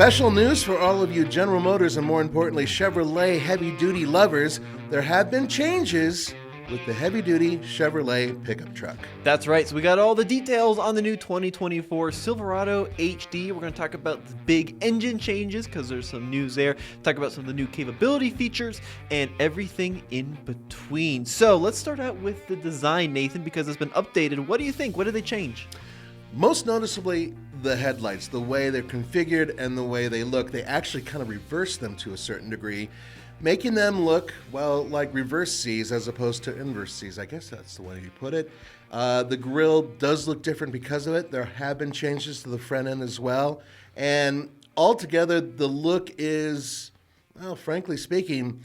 Special news for all of you General Motors and more importantly Chevrolet heavy-duty lovers. There have been changes with the heavy-duty Chevrolet pickup truck. That's right. So we got all the details on the new 2024 Silverado HD. We're going to talk about the big engine changes because there's some news there. Talk about some of the new capability features and everything in between. So let's start out with the design, Nathan, because it's been updated. What do you think? What did they change? Most noticeably, the headlights, the way they're configured and the way they look. They actually kind of reverse them to a certain degree, making them look, well, like reverse C's as opposed to inverse C's. I guess that's the way you put it. The grille does look different because of it. There have been changes to the front end as well. And altogether, the look is, well, frankly speaking,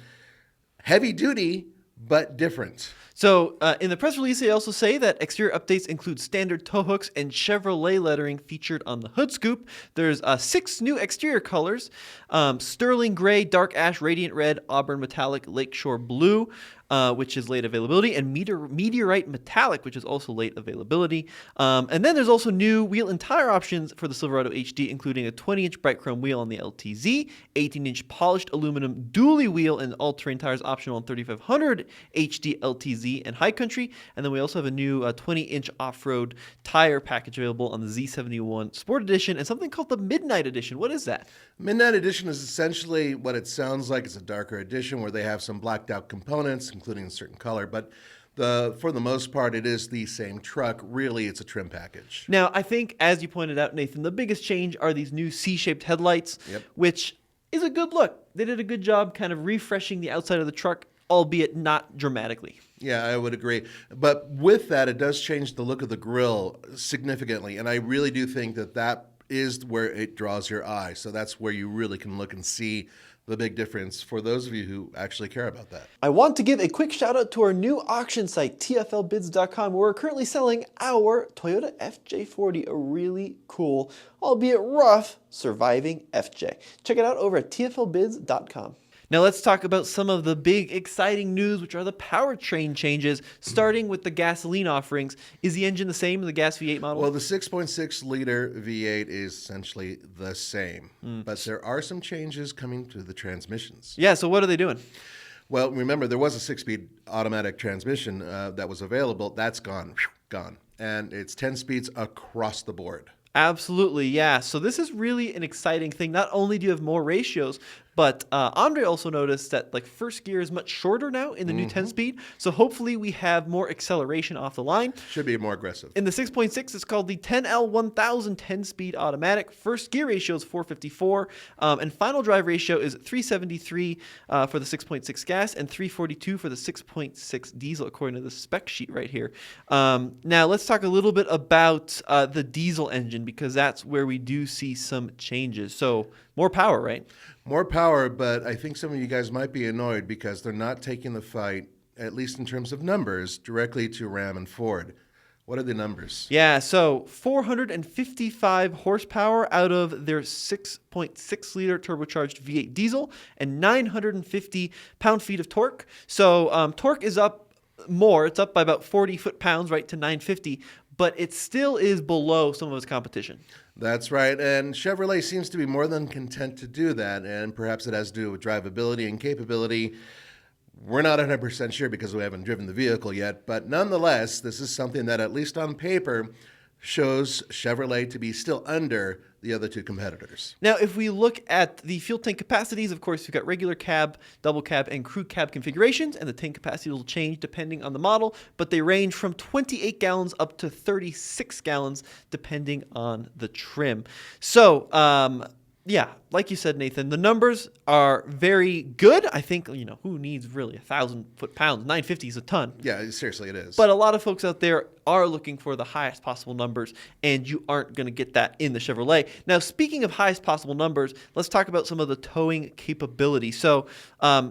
heavy duty, but different. So in the press release, they also say that exterior updates include standard tow hooks and Chevrolet lettering featured on the hood scoop. There's 6 new exterior colors: sterling gray, dark ash, radiant red, auburn metallic, lakeshore blue, which is late availability, and meteorite metallic, which is also late availability. And then there's also new wheel and tire options for the Silverado HD, including a 20-inch bright chrome wheel on the LTZ, 18-inch polished aluminum dually wheel and all-terrain tires optional on 3500 HD LTZ and High Country. And then we also have a new 20-inch off-road tire package available on the Z71 Sport Edition and something called the Midnight Edition. What is that? Midnight Edition is essentially what it sounds like. It's a darker edition where they have some blacked out components, including a certain color, but for the most part, it is the same truck. Really, it's a trim package. Now, I think, as you pointed out, Nathan, the biggest change are these new C-shaped headlights, which is a good look. They did a good job kind of refreshing the outside of the truck, albeit not dramatically. Yeah, I would agree. But with that, it does change the look of the grille significantly, and I really do think that is where it draws your eye. So that's where you really can look and see the big difference for those of you who actually care about that. I want to give a quick shout out to our new auction site, TFLbids.com, where we're currently selling our Toyota FJ40, a really cool, albeit rough, surviving FJ. Check it out over at TFLbids.com. Now let's talk about some of the big exciting news, which are the powertrain changes, starting with the gasoline offerings. Is the engine the same as the gas V8 model? Well, the 6.6 liter V8 is essentially the same, but there are some changes coming to the transmissions. Yeah, so what are they doing? Well, remember, there was a 6-speed automatic transmission that was available. That's gone. And it's 10 speeds across the board. Absolutely, yeah. So this is really an exciting thing. Not only do you have more ratios, but Andre also noticed that first gear is much shorter now in the new 10-speed. So hopefully we have more acceleration off the line. Should be more aggressive. In the 6.6, it's called the 10L1000 10-speed automatic. First gear ratio is 454, and final drive ratio is 373 for the 6.6 gas and 342 for the 6.6 diesel, according to the spec sheet right here. Now let's talk a little bit about the diesel engine, because that's where we do see some changes. So more power, right? More power, but I think some of you guys might be annoyed because they're not taking the fight, at least in terms of numbers, directly to Ram and Ford. What are the numbers? Yeah, so 455 horsepower out of their 6.6-liter turbocharged V8 diesel and 950 pound-feet of torque. So torque is up more. It's up by about 40 foot-pounds, right, to 950, but it still is below some of its competition. That's right, and Chevrolet seems to be more than content to do that, and perhaps it has to do with drivability and capability. We're not 100% sure because we haven't driven the vehicle yet, but nonetheless, this is something that, at least on paper, shows Chevrolet to be still under the other two competitors. Now, if we look at the fuel tank capacities, of course, you've got regular cab, double cab, and crew cab configurations, and the tank capacity will change depending on the model, but they range from 28 gallons up to 36 gallons depending on the trim. So, yeah, like you said, Nathan, the numbers are very good. I think, who needs really 1,000 foot-pounds? 950 is a ton. Yeah, seriously, it is. But a lot of folks out there are looking for the highest possible numbers, and you aren't going to get that in the Chevrolet. Now, speaking of highest possible numbers, let's talk about some of the towing capability. So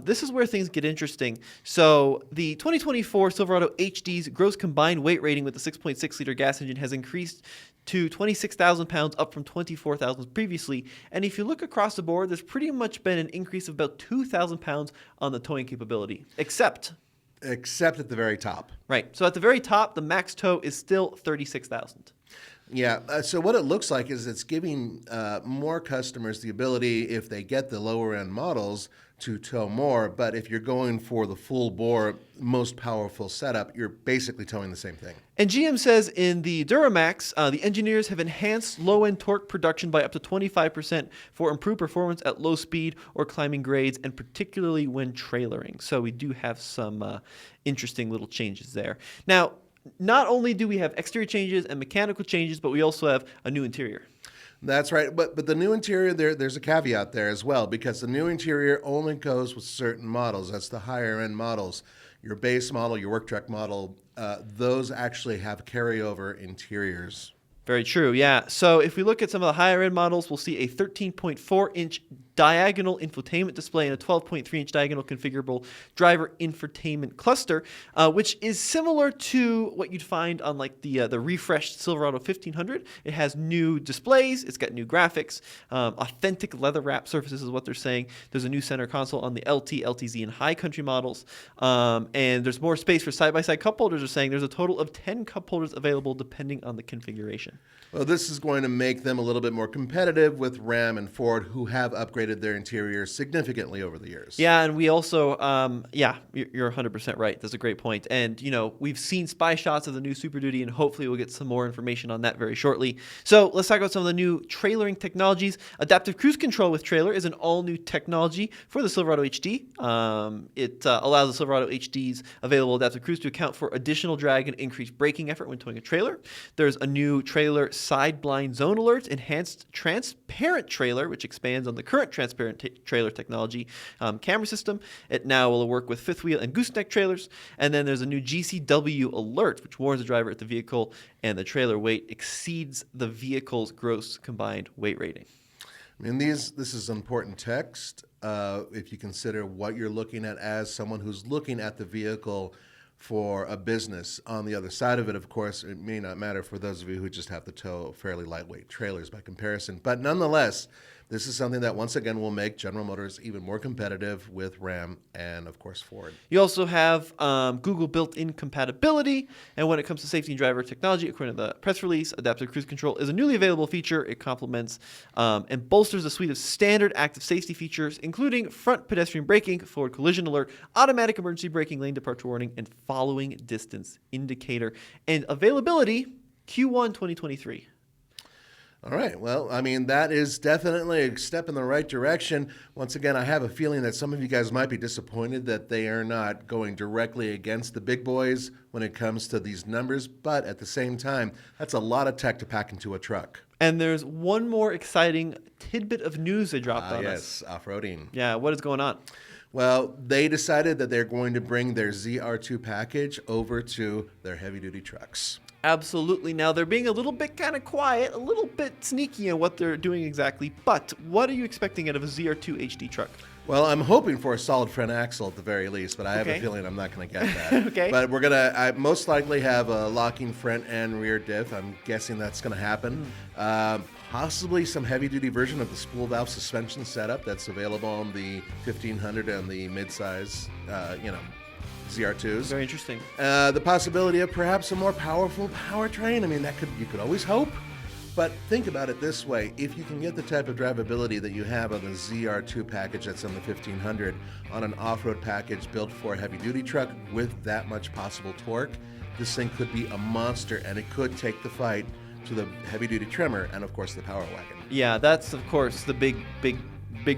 this is where things get interesting. So the 2024 Silverado HD's gross combined weight rating with the 6.6-liter gas engine has increased to 26,000 pounds, up from 24,000 previously. And if you look across the board, there's pretty much been an increase of about 2,000 pounds on the towing capability, except at the very top. Right. So at the very top, the max tow is still 36,000. Yeah, so what it looks like is it's giving more customers the ability, if they get the lower end models, to tow more. But if you're going for the full bore, most powerful setup, you're basically towing the same thing. And GM says in the Duramax, the engineers have enhanced low-end torque production by up to 25% for improved performance at low speed or climbing grades, and particularly when trailering. So we do have some interesting little changes there. Now, not only do we have exterior changes and mechanical changes, but we also have a new interior. That's right, but the new interior, there's a caveat there as well, because the new interior only goes with certain models. That's the higher end models. Your base model, your work truck model, those actually have carryover interiors. Very true, yeah. So if we look at some of the higher end models, we'll see a 13.4-inch diagonal infotainment display and a 12.3-inch diagonal configurable driver infotainment cluster, which is similar to what you'd find on like the refreshed Silverado 1500. It has new displays, it's got new graphics, authentic leather wrap surfaces is what they're saying. There's a new center console on the LT, LTZ, and High Country models, and there's more space for side-by-side cup holders. They're saying there's a total of 10 cup holders available depending on the configuration. Well, this is going to make them a little bit more competitive with Ram and Ford, who have upgraded their interiors significantly over the years. Yeah, and we also, you're 100% right. That's a great point. And, we've seen spy shots of the new Super Duty, and hopefully we'll get some more information on that very shortly. So let's talk about some of the new trailering technologies. Adaptive Cruise Control with trailer is an all-new technology for the Silverado HD. It allows the Silverado HD's available adaptive cruise to account for additional drag and increased braking effort when towing a trailer. There's a new trailer side blind zone alerts, enhanced transparent trailer, which expands on the current transparent trailer technology camera system. It now will work with fifth wheel and gooseneck trailers. And then there's a new GCW alert, which warns the driver if the vehicle and the trailer weight exceeds the vehicle's gross combined weight rating. I mean, this is important text if you consider what you're looking at as someone who's looking at the vehicle for a business. On the other side of it, of course, it may not matter for those of you who just have to tow fairly lightweight trailers by comparison. But nonetheless, this is something that, once again, will make General Motors even more competitive with Ram and, of course, Ford. You also have Google built-in compatibility. And when it comes to safety and driver technology, according to the press release, Adaptive Cruise Control is a newly available feature. It complements and bolsters a suite of standard active safety features, including front pedestrian braking, forward collision alert, automatic emergency braking, lane departure warning, and following distance indicator. And availability, Q1 2023. All right. Well, I mean, that is definitely a step in the right direction. Once again, I have a feeling that some of you guys might be disappointed that they are not going directly against the big boys when it comes to these numbers. But at the same time, that's a lot of tech to pack into a truck. And there's one more exciting tidbit of news they dropped on us. Yes, off-roading. Yeah, what is going on? Well, they decided that they're going to bring their ZR2 package over to their heavy-duty trucks. Absolutely. Now, they're being a little bit kind of quiet, a little bit sneaky in what they're doing exactly. But what are you expecting out of a ZR2 HD truck? Well, I'm hoping for a solid front axle at the very least, but I have a feeling I'm not going to get that. Okay. But I most likely have a locking front and rear diff. I'm guessing that's going to happen. Possibly some heavy-duty version of the spool valve suspension setup that's available on the 1500 and the midsize, ZR2s. Very interesting. The possibility of perhaps a more powerful powertrain. I mean, you could always hope. But think about it this way. If you can get the type of drivability that you have on the ZR2 package that's on the 1500 on an off-road package built for a heavy-duty truck with that much possible torque, this thing could be a monster, and it could take the fight to the heavy-duty trimmer and, of course, the Power Wagon. Yeah, that's, of course, the big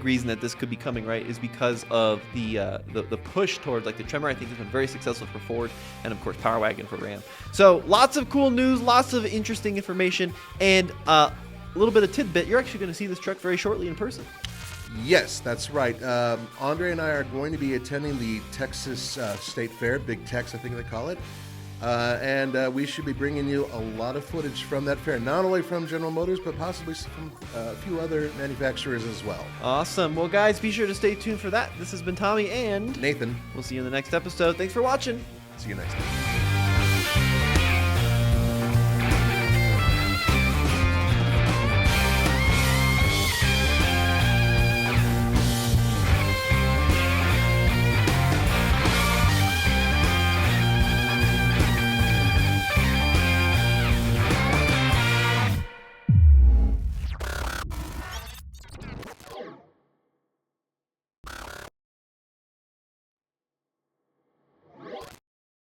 reason that this could be coming, right, is because of the push towards like the Tremor. I think has been very successful for Ford, and of course Power Wagon for Ram. So lots of cool news, lots of interesting information, and a little bit of tidbit. You're actually going to see this truck very shortly in person. Yes, that's right. Andre and I are going to be attending the Texas State Fair, Big Tex, I think they call it. And we should be bringing you a lot of footage from that fair, not only from General Motors, but possibly from a few other manufacturers as well. Awesome. Well, guys, be sure to stay tuned for that. This has been Tommy and Nathan. We'll see you in the next episode. Thanks for watching. See you next time.